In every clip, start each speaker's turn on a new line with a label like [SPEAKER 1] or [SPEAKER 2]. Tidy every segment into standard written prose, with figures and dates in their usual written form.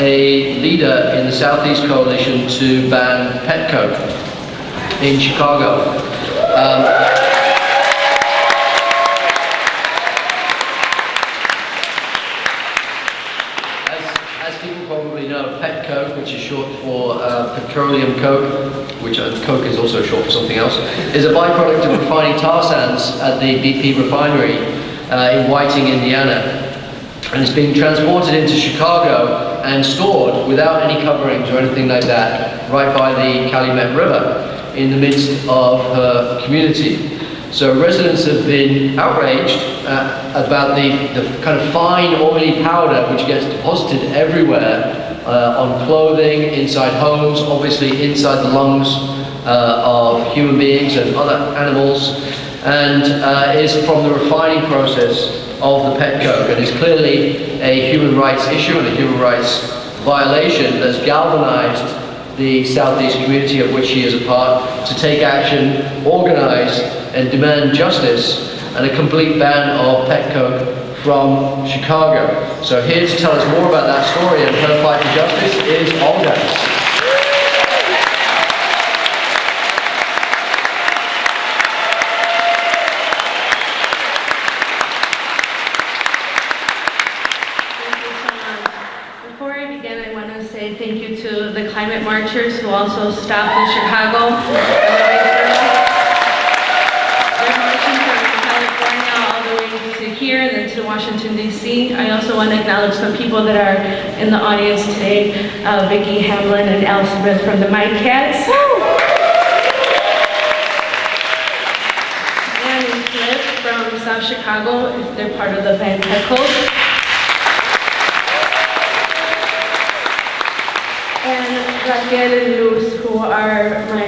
[SPEAKER 1] a leader in the Southeast Coalition to ban Petcoke in Chicago. As people probably know, Petcoke, which is short for petroleum coke, which coke is also short for something else, is a byproduct of refining tar sands at the BP refinery in Whiting, Indiana. And it's being transported into Chicago and stored without any coverings or anything like that, right by the Calumet River in the midst of her community. So residents have been outraged about the kind of fine oily powder which gets deposited everywhere on clothing, inside homes, obviously inside the lungs of human beings and other animals, and is from the refining process of the Petcoke, and is clearly a human rights issue and a human rights violation that's galvanized the Southeast community of which he is a part to take action, organize, and demand justice and a complete ban of Petcoke from Chicago. So here to tell us more about that story and her fight for justice is Olga.
[SPEAKER 2] Thank you to the climate marchers who also stopped in Chicago. They're marching from California all the way to here and then to Washington, D.C. I also want to acknowledge some people that are in the audience today, Vicki Hamlin and Al Smith from the Mike Cats. And Cliff from South Chicago, if they're part of the band Petcoke. Raquel and Luz, who are my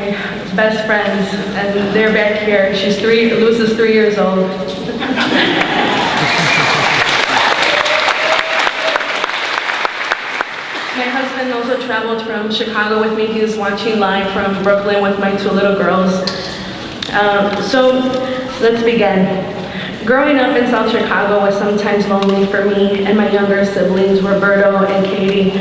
[SPEAKER 2] best friends, and they're back here. Luz is 3 years old. My husband also traveled from Chicago with me. He's watching live from Brooklyn with my 2 little girls. So let's begin. Growing up in South Chicago was sometimes lonely for me and my younger siblings, Roberto and Katie.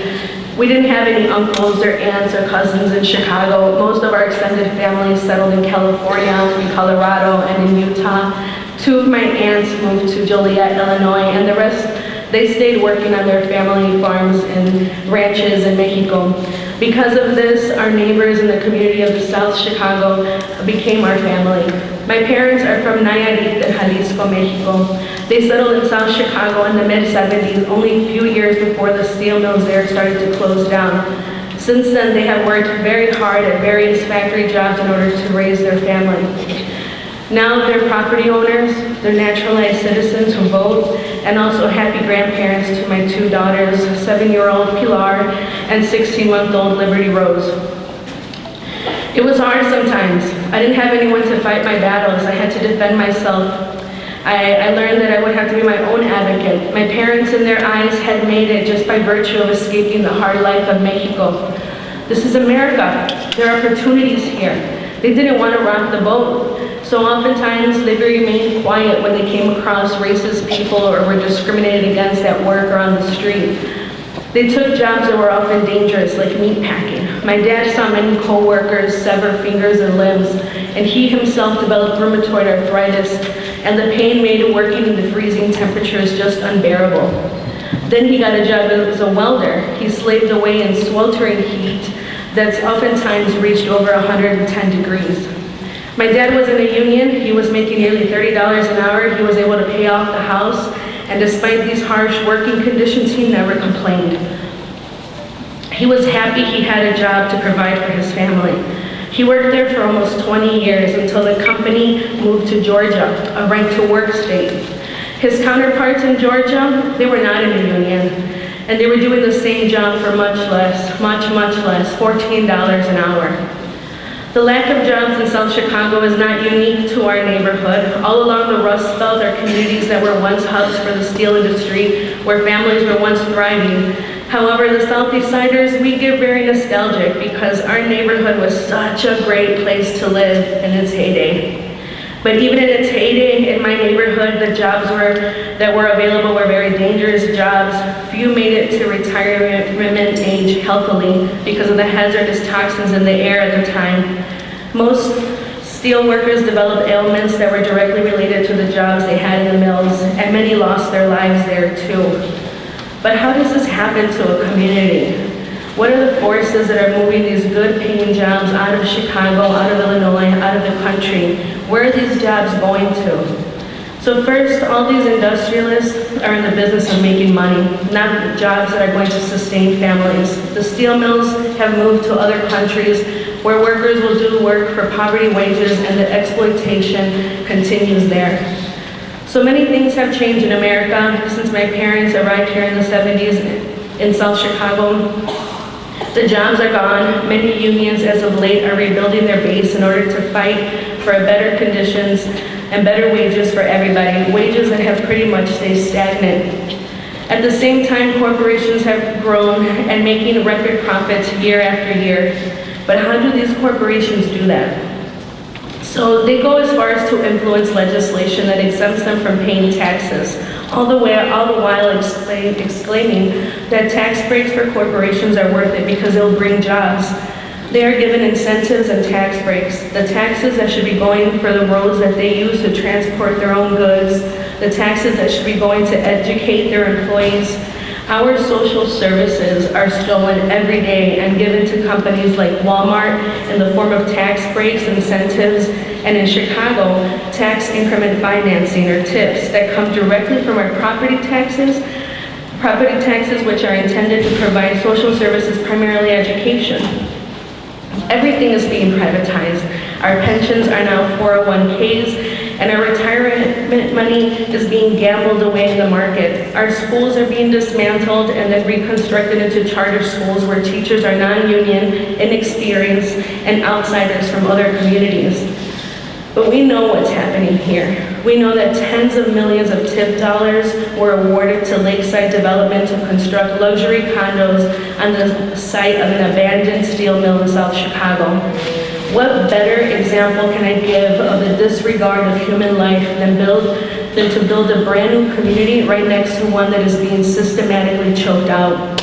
[SPEAKER 2] We didn't have any uncles or aunts or cousins in Chicago. Most of our extended family settled in California, in Colorado, and in Utah. 2 of my aunts moved to Joliet, Illinois, and the rest, they stayed working on their family farms and ranches in Mexico. Because of this, our neighbors in the community of the South Chicago became our family. My parents are from Nayarit in Jalisco, Mexico. They settled in South Chicago in the mid-70s, only a few years before the steel mills there started to close down. Since then, they have worked very hard at various factory jobs in order to raise their family. Now they're property owners, they're naturalized citizens who vote, and also happy grandparents to my 2 daughters, 7-year-old Pilar and 16-month-old Liberty Rose. It was hard sometimes. I didn't have anyone to fight my battles. I had to defend myself. I learned that I would have to be my own advocate. My parents, in their eyes, had made it just by virtue of escaping the hard life of Mexico. This is America. There are opportunities here. They didn't want to rock the boat. So oftentimes they remained quiet when they came across racist people or were discriminated against at work or on the street. They took jobs that were often dangerous, like meat packing. My dad saw many co-workers sever fingers and limbs, and he himself developed rheumatoid arthritis, and the pain made working in the freezing temperatures just unbearable. Then he got a job as a welder. He slaved away in sweltering heat that's oftentimes reached over 110 degrees. My dad was in a union. He was making nearly $30 an hour. He was able to pay off the house, and despite these harsh working conditions, he never complained. He was happy he had a job to provide for his family. He worked there for almost 20 years until the company moved to Georgia, a right-to-work state. His counterparts in Georgia, they were not in a union, and they were doing the same job for much less, $14 an hour. The lack of jobs in South Chicago is not unique to our neighborhood. All along the Rust Belt are communities that were once hubs for the steel industry, where families were once thriving. However, the Southeast Siders, we get very nostalgic because our neighborhood was such a great place to live in its heyday. But even in its heyday, in my neighborhood, the jobs that were available were very dangerous jobs. Few made it to retirement healthily because of the hazardous toxins in the air at the time. Most steel workers developed ailments that were directly related to the jobs they had in the mills, and many lost their lives there too. But how does this happen to a community? What are the forces that are moving these good paying jobs out of Chicago, out of Illinois, out of the country? Where are these jobs going to? So first, all these industrialists are in the business of making money, not jobs that are going to sustain families. The steel mills have moved to other countries where workers will do work for poverty wages and the exploitation continues there. So many things have changed in America since my parents arrived here in the 70s in South Chicago. The jobs are gone. Many unions as of late are rebuilding their base in order to fight for better conditions and better wages for everybody, wages that have pretty much stayed stagnant. At the same time, corporations have grown and making record profits year after year. But how do these corporations do that? So they go as far as to influence legislation that exempts them from paying taxes, all the while exclaiming that tax breaks for corporations are worth it because they'll bring jobs. They are given incentives and tax breaks. The taxes that should be going for the roads that they use to transport their own goods, the taxes that should be going to educate their employees. Our social services are stolen every day and given to companies like Walmart in the form of tax breaks, incentives, and in Chicago, tax increment financing or TIFs that come directly from our property taxes which are intended to provide social services, primarily education. Everything is being privatized. Our pensions are now 401ks, and our retirement money is being gambled away in the market. Our schools are being dismantled and then reconstructed into charter schools where teachers are non-union, inexperienced, and outsiders from other communities. But we know what's happening here. We know that tens of millions of TIP dollars were awarded to Lakeside Development to construct luxury condos on the site of an abandoned steel mill in South Chicago. What better example can I give of the disregard of human life than to build a brand new community right next to one that is being systematically choked out?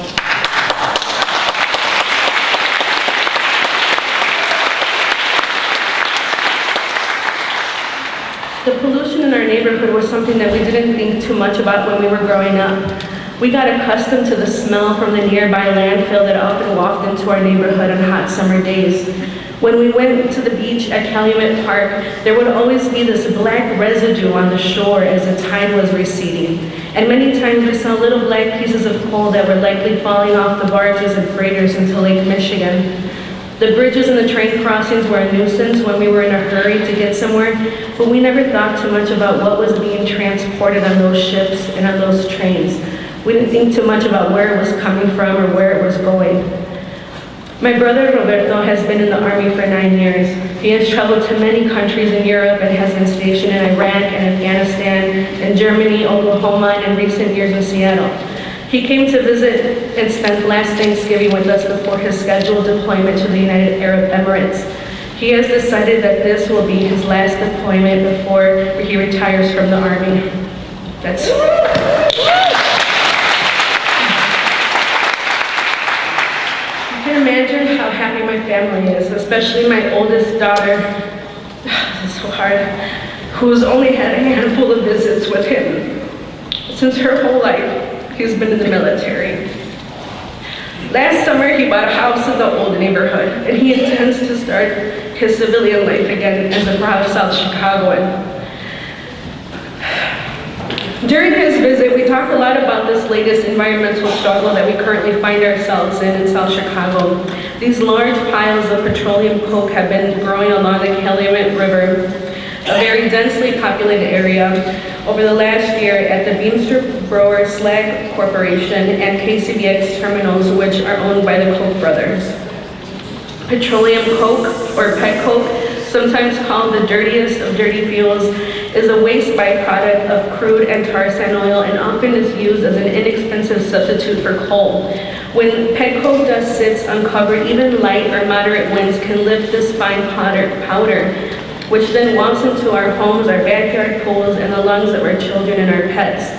[SPEAKER 2] The pollution in our neighborhood was something that we didn't think too much about when we were growing up. We got accustomed to the smell from the nearby landfill that often wafted into our neighborhood on hot summer days. When we went to the beach at Calumet Park, there would always be this black residue on the shore as the tide was receding. And many times we saw little black pieces of coal that were likely falling off the barges and freighters into Lake Michigan. The bridges and the train crossings were a nuisance when we were in a hurry to get somewhere, but we never thought too much about what was being transported on those ships and on those trains. We didn't think too much about where it was coming from or where it was going. My brother Roberto has been in the Army for 9 years. He has traveled to many countries in Europe and has been stationed in Iraq and Afghanistan, in Germany, Oklahoma, and in recent years in Seattle. He came to visit and spent last Thanksgiving with us before his scheduled deployment to the United Arab Emirates. He has decided that this will be his last deployment before he retires from the Army. You can imagine how happy my family is, especially my oldest daughter, this is so hard, who's only had a handful of visits with him since her whole life. He's been in the military. Last summer, he bought a house in the old neighborhood, and he intends to start his civilian life again as a proud South Chicagoan. During his visit, we talked a lot about this latest environmental struggle that we currently find ourselves in South Chicago. These large piles of petroleum coke have been growing along the Calumet River, a very densely populated area, over the last year at the Beamster Brewer Slag Corporation and KCBX terminals, which are owned by the Koch brothers. Petroleum coke, or Petcoke, sometimes called the dirtiest of dirty fuels, is a waste byproduct of crude and tar sand oil and often is used as an inexpensive substitute for coal. When Petcoke dust sits uncovered, even light or moderate winds can lift this fine powder, which then wafts into our homes, our backyard pools, and the lungs of our children and our pets.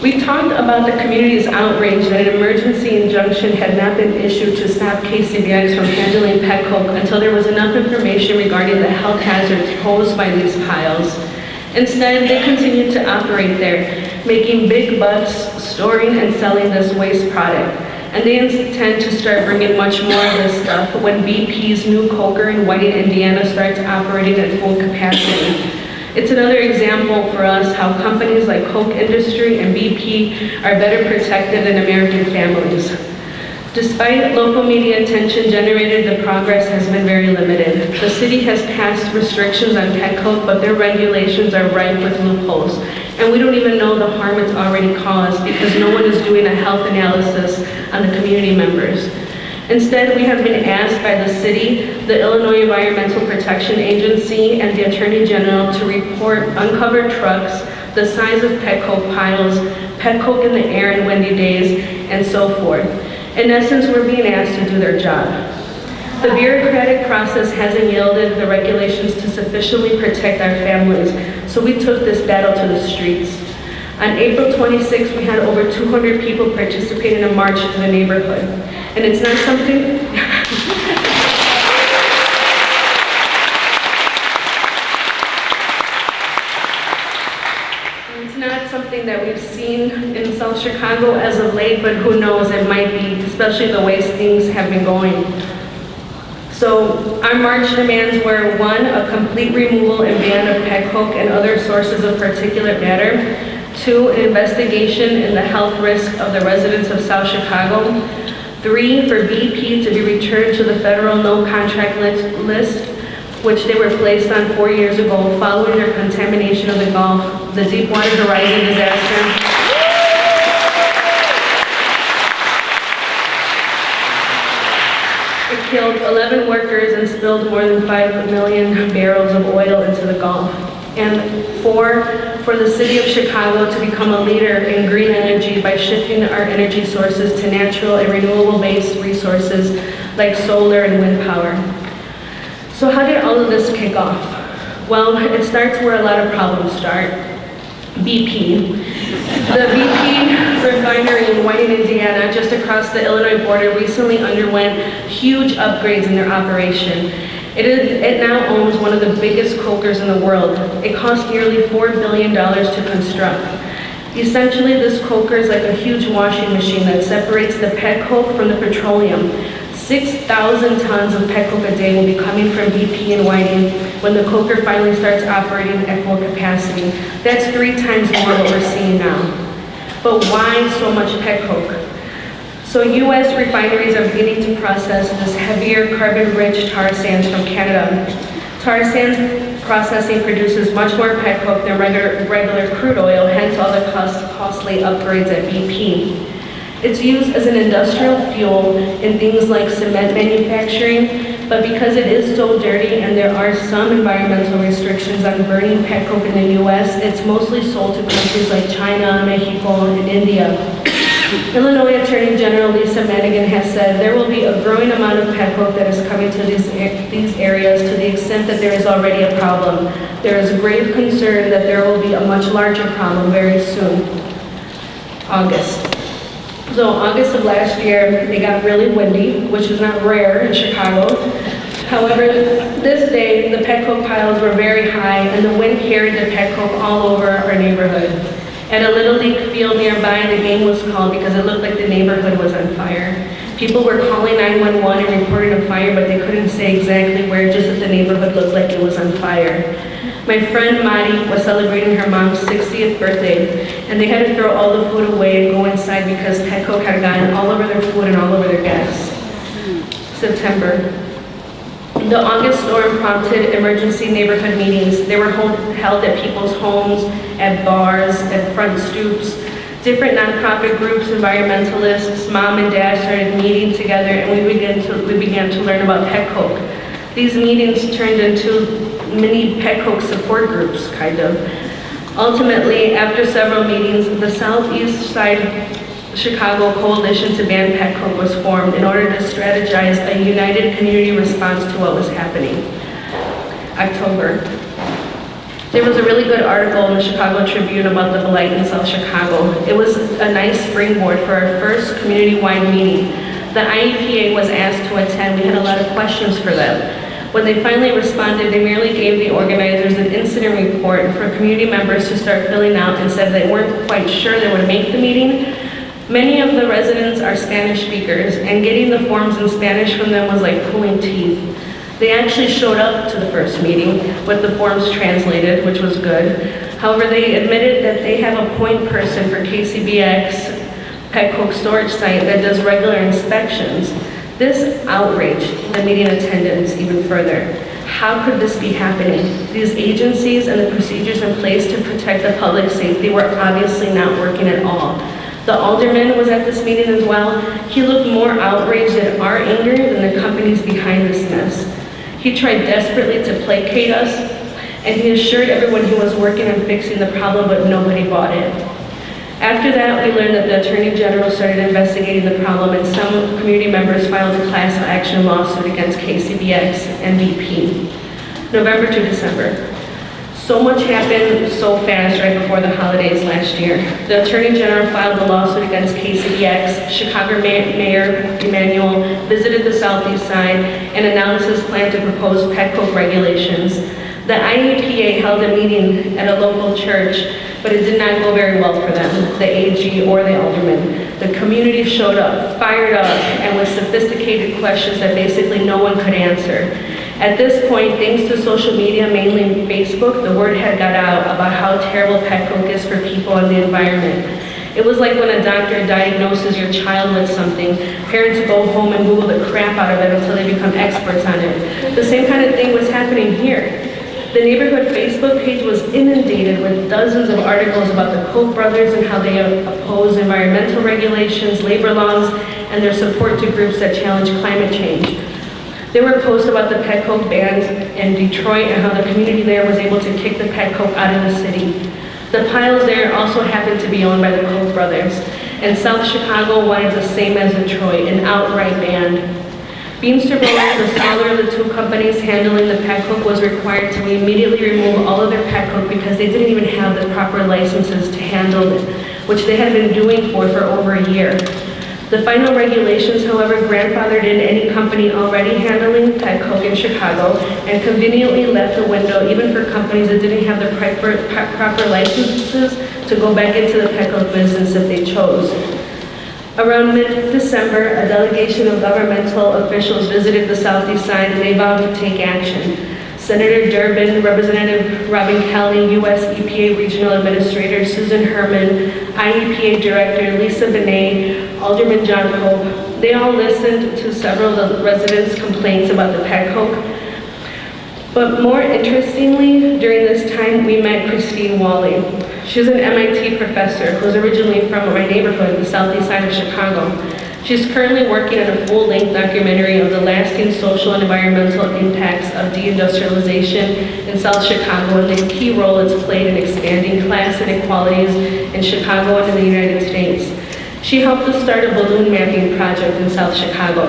[SPEAKER 2] We talked about the community's outrage that an emergency injunction had not been issued to stop KCBX from handling Petcoke until there was enough information regarding the health hazards posed by these piles. Instead, they continued to operate there, making big bucks, storing and selling this waste product. And they intend to start bringing much more of this stuff when BP's new coker in Whiting, Indiana starts operating at full capacity. It's another example for us how companies like Coke Industry and BP are better protected than American families. Despite local media attention generated, the progress has been very limited. The city has passed restrictions on Petcoke, but their regulations are rife with loopholes. And we don't even know the harm it's already caused because no one is doing a health analysis on the community members. Instead, we have been asked by the city, the Illinois Environmental Protection Agency, and the Attorney General to report uncovered trucks, the size of Petcoke piles, Petcoke in the air in windy days, and so forth. In essence, we're being asked to do their job. The bureaucratic process hasn't yielded the regulations to sufficiently protect our families, so we took this battle to the streets. On April 26th, we had over 200 people participate in a march through the neighborhood. And it's not something, it's not something that we've seen in South Chicago as of late, but who knows, it might be, especially the way things have been going. So our march demands were: 1, a complete removal and ban of Petcoke and other sources of particulate matter; 2, an investigation in the health risk of the residents of South Chicago; 3, for BP to be returned to the federal no contract list, which they were placed on 4 years ago following their contamination of the Gulf, the Deepwater Horizon disaster. It killed 11 workers and spilled more than 5 million barrels of oil into the Gulf. And 4, for the city of Chicago to become a leader in green energy by shifting our energy sources to natural and renewable-based resources like solar and wind power. So how did all of this kick off? Well, it starts where a lot of problems start. BP. The BP refinery in Whiting, Indiana, just across the Illinois border, recently underwent huge upgrades in their operation. It now owns one of the biggest cokers in the world. It cost nearly $4 billion to construct. Essentially, this coker is like a huge washing machine that separates the Petcoke from the petroleum. 6,000 tons of Petcoke a day will be coming from BP in Whiting when the coker finally starts operating at full capacity. That's 3 times more what we're seeing now. But why so much Petcoke? So U.S. refineries are beginning to process this heavier carbon-rich tar sands from Canada. Tar sands processing produces much more Petcoke than regular crude oil, hence all the costly upgrades at BP. It's used as an industrial fuel in things like cement manufacturing, but because it is so dirty and there are some environmental restrictions on burning Petcoke in the U.S., it's mostly sold to countries like China, Mexico, and India. Illinois Attorney General Lisa Madigan has said there will be a growing amount of Petcoke that is coming to these areas to the extent that there is already a problem. There is grave concern that there will be a much larger problem very soon. August. So August of last year, it got really windy, which is not rare in Chicago. However, this day, the Petcoke piles were very high and the wind carried the Petcoke all over our neighborhood. At a Little League field nearby, the game was called because it looked like the neighborhood was on fire. People were calling 911 and reporting a fire, but they couldn't say exactly where, just that the neighborhood looked like it was on fire. My friend Madi was celebrating her mom's 60th birthday, and they had to throw all the food away and go inside because Petcoke had gotten all over their food and all over their gas. September. The August storm prompted emergency neighborhood meetings. They were held at people's homes, at bars, at front stoops. Different nonprofit groups, environmentalists, mom and dad started meeting together, and we began to learn about Petcoke. These meetings turned into mini Petcoke support groups, kind of. Ultimately, after several meetings, the Southeast Side Chicago Coalition to Ban Petcoke was formed in order to strategize a united community response to what was happening. October. There was a really good article in the Chicago Tribune about the blight in South Chicago. It was a nice springboard for our first community-wide meeting. The IEPA was asked to attend. We had a lot of questions for them. When they finally responded, they merely gave the organizers an incident report for community members to start filling out and said they weren't quite sure they would make the meeting. Many of the residents are Spanish speakers, and getting the forms in Spanish from them was like pulling teeth. They actually showed up to the first meeting with the forms translated, which was good. However, they admitted that they have a point person for KCBX Petcoke storage site that does regular inspections. This outraged the meeting attendance even further. How could this be happening? These agencies and the procedures in place to protect the public safety were obviously not working at all. The alderman was at this meeting as well. He looked more outraged at our anger than the companies behind this mess. He tried desperately to placate us, and he assured everyone he was working on fixing the problem, but nobody bought it. After that, we learned that the Attorney General started investigating the problem, and some community members filed a class action lawsuit against KCBX and BP. November to December. So much happened so fast right before the holidays last year. The Attorney General filed a lawsuit against KCBX. Chicago Mayor Emanuel visited the Southeast Side and announced his plan to propose Petcoke regulations. The IEPA held a meeting at a local church, but it did not go very well for them, the AG or the alderman. The community showed up, fired up, and with sophisticated questions that basically no one could answer. At this point, thanks to social media, mainly Facebook, the word had got out about how terrible Petcoke is for people and the environment. It was like when a doctor diagnoses your child with something, parents go home and Google the crap out of it until they become experts on it. The same kind of thing was happening here. The neighborhood Facebook page was inundated with dozens of articles about the Koch brothers and how they oppose environmental regulations, labor laws, and their support to groups that challenge climate change. There were posts about the Petcoke bans in Detroit and how the community there was able to kick the Petcoke out of the city. The piles there also happened to be owned by the Koch brothers, and South Chicago wanted the same as Detroit, an outright ban. Beamster Brothers, the smaller of the two companies handling the Petcoke, was required to immediately remove all of their Petcoke because they didn't even have the proper licenses to handle it, which they had been doing for over a year. The final regulations, however, grandfathered in any company already handling Petcoke in Chicago and conveniently left a window even for companies that didn't have the proper licenses to go back into the Petcoke business if they chose. Around mid-December, a delegation of governmental officials visited the Southeast Side and they vowed to take action. Senator Durbin, Representative Robin Kelly, U.S. EPA Regional Administrator Susan Herman, IEPA Director Lisa Benet, Alderman John Pope, they all listened to several of the residents' complaints about the Petcoke. But more interestingly, during this time, we met Christine Wally. She's an MIT professor who's originally from my neighborhood, the Southeast Side of Chicago. She's currently working on a full-length documentary of the lasting social and environmental impacts of deindustrialization in South Chicago and the key role it's played in expanding class inequalities in Chicago and in the United States. She helped to start a balloon mapping project in South Chicago.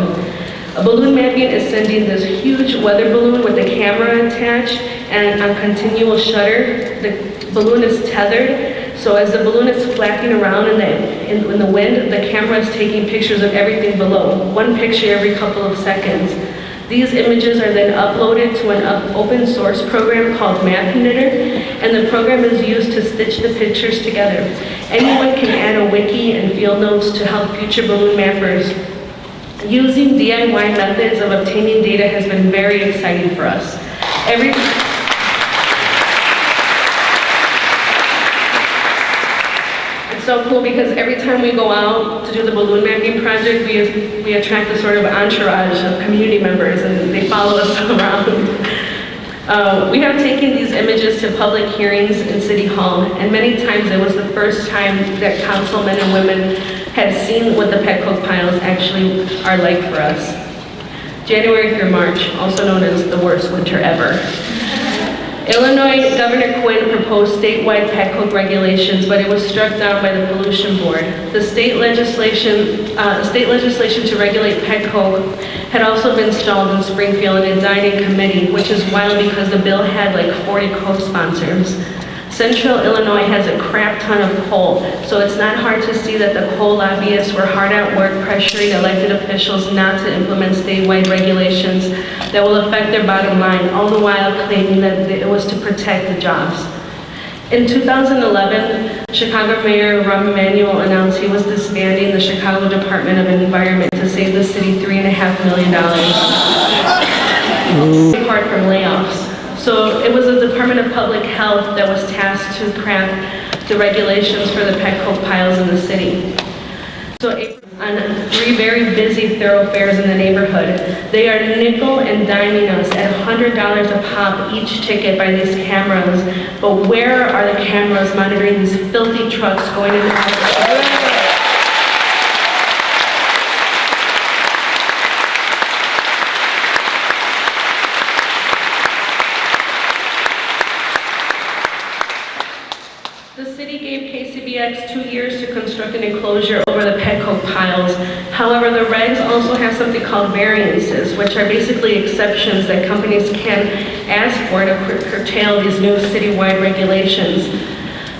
[SPEAKER 2] A balloon mapping is sending this huge weather balloon with a camera attached and a continual shutter. The balloon is tethered, so as the balloon is flapping around in the wind, the camera is taking pictures of everything below, one picture every couple of seconds. These images are then uploaded to an open source program called Map Knitter, and the program is used to stitch the pictures together. Anyone can add a wiki and field notes to help future balloon mappers. Using DIY methods of obtaining data has been very exciting for us. It's so cool because every time we go out to do the balloon mapping project, we attract a sort of entourage of community members and they follow us around. We have taken these images to public hearings in City Hall, and many times it was the first time that councilmen and women had seen what the Petcoke piles actually are like for us. January through March, also known as the worst winter ever. Illinois Governor Quinn proposed statewide Petcoke regulations, but it was struck down by the Pollution Board. The state legislation to regulate Petcoke had also been stalled in Springfield and it died in committee, which is wild because the bill had like 40 co-sponsors. Central Illinois has a crap ton of coal, so it's not hard to see that the coal lobbyists were hard at work pressuring elected officials not to implement statewide regulations that will affect their bottom line, all the while claiming that it was to protect the jobs. In 2011, Chicago Mayor Rahm Emanuel announced he was disbanding the Chicago Department of Environment to save the city $3.5 million, apart from layoffs. So it was the Department of Public Health that was tasked to craft the regulations for the Petcoke piles in the city. So on 3 very busy thoroughfares in the neighborhood, they are nickel and diming us at $100 a pop each ticket by these cameras. But where are the cameras monitoring these filthy trucks going into the The city gave KCBX 2 years to construct an enclosure over the Petcoke piles. However, the regs also have something called variances, which are basically exceptions that companies can ask for to curtail these new citywide regulations.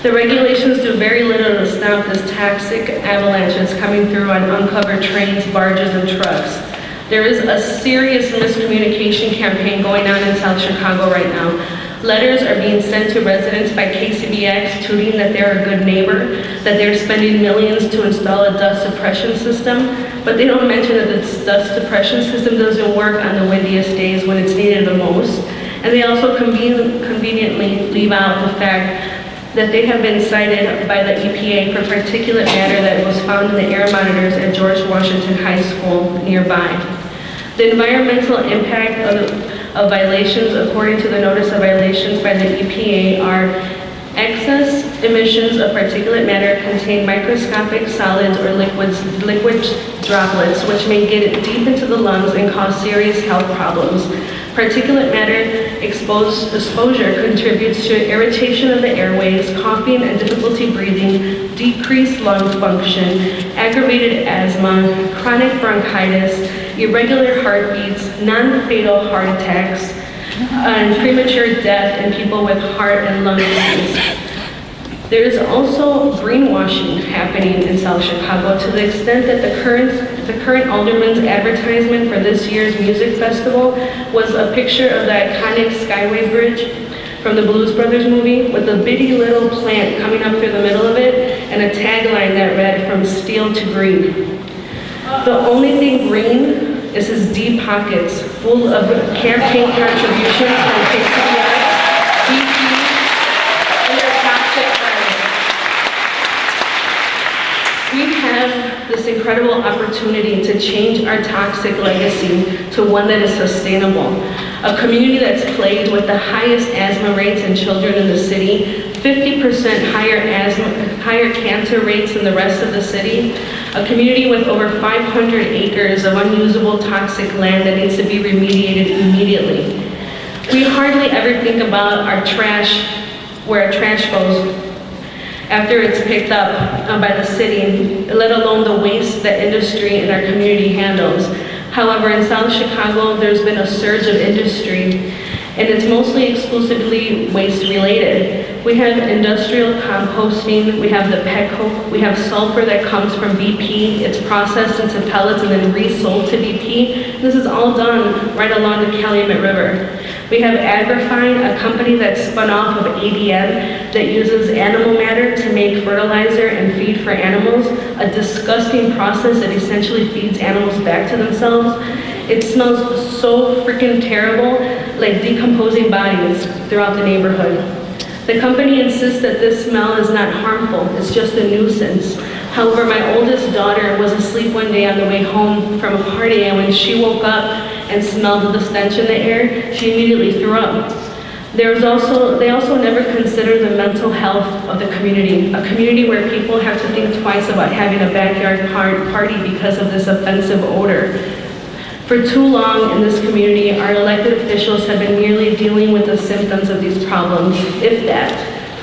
[SPEAKER 2] The regulations do very little to stop this toxic avalanches coming through on uncovered trains, barges, and trucks. There is a serious miscommunication campaign going on in South Chicago right now. Letters are being sent to residents by KCBX touting that they're a good neighbor, that they're spending millions to install a dust suppression system, but they don't mention that this dust suppression system doesn't work on the windiest days when it's needed the most. And they also conveniently leave out the fact that they have been cited by the EPA for particulate matter that was found in the air monitors at George Washington High School nearby. The environmental impact of violations, according to the notice of violations by the EPA, are excess emissions of particulate matter contain microscopic solids or liquid droplets, which may get deep into the lungs and cause serious health problems. Particulate matter exposure contributes to irritation of the airways, coughing and difficulty breathing, decreased lung function, aggravated asthma, chronic bronchitis, irregular heartbeats, non-fatal heart attacks, and premature death in people with heart and lung disease. There is also greenwashing happening in South Chicago to the extent that the current alderman's advertisement for this year's music festival was a picture of the iconic Skyway Bridge from the Blues Brothers movie with a bitty little plant coming up through the middle of it and a tagline that read, "From steel to green." The only thing green is his deep pockets full of campaign contributions from KCBX, BP, and their toxic friends. We have this incredible opportunity to change our toxic legacy to one that is sustainable. A community that's plagued with the highest asthma rates in children in the city, 50% higher cancer rates than the rest of the city, a community with over 500 acres of unusable toxic land that needs to be remediated immediately. We hardly ever think about our trash, where our trash goes after it's picked up by the city, let alone the waste that industry in our community handles. However, in South Chicago, there's been a surge of industry, and it's mostly exclusively waste related. We have industrial composting, we have the Petcoke, we have sulfur that comes from BP, it's processed into pellets and then resold to BP. This is all done right along the Calumet River. We have Agrifine, a company that's spun off of ADM that uses animal matter to make fertilizer and feed for animals, a disgusting process that essentially feeds animals back to themselves. It smells so freaking terrible, like decomposing bodies throughout the neighborhood. The company insists that this smell is not harmful, it's just a nuisance. However, my oldest daughter was asleep one day on the way home from a party, and when she woke up and smelled the stench in the air, she immediately threw up. They also never consider the mental health of the community, a community where people have to think twice about having a backyard party because of this offensive odor. For too long in this community, our elected officials have been merely dealing with the symptoms of these problems, if that.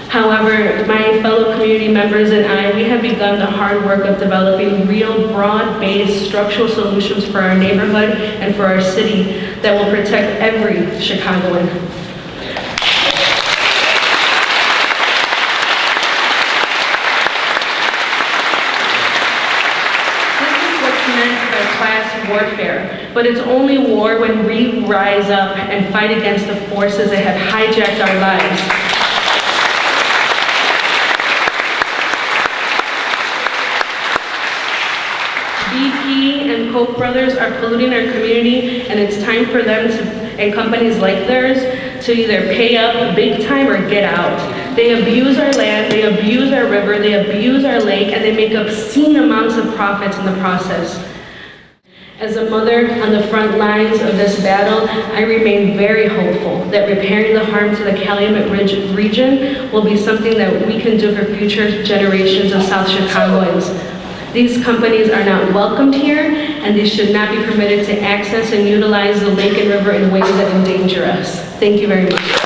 [SPEAKER 2] However, my fellow community members and I, we have begun the hard work of developing real broad-based structural solutions for our neighborhood and for our city that will protect every Chicagoan. Class warfare, but it's only war when we rise up and fight against the forces that have hijacked our lives. BP and Koch brothers are polluting our community, and it's time for them to, and companies like theirs, to either pay up big time or get out. They abuse our land, they abuse our river, they abuse our lake, and they make obscene amounts of profits in the process. As a mother on the front lines of this battle, I remain very hopeful that repairing the harm to the Calumet Ridge region will be something that we can do for future generations of South Chicagoans. These companies are not welcomed here, and they should not be permitted to access and utilize the lake and river in ways that endanger us. Thank you very much.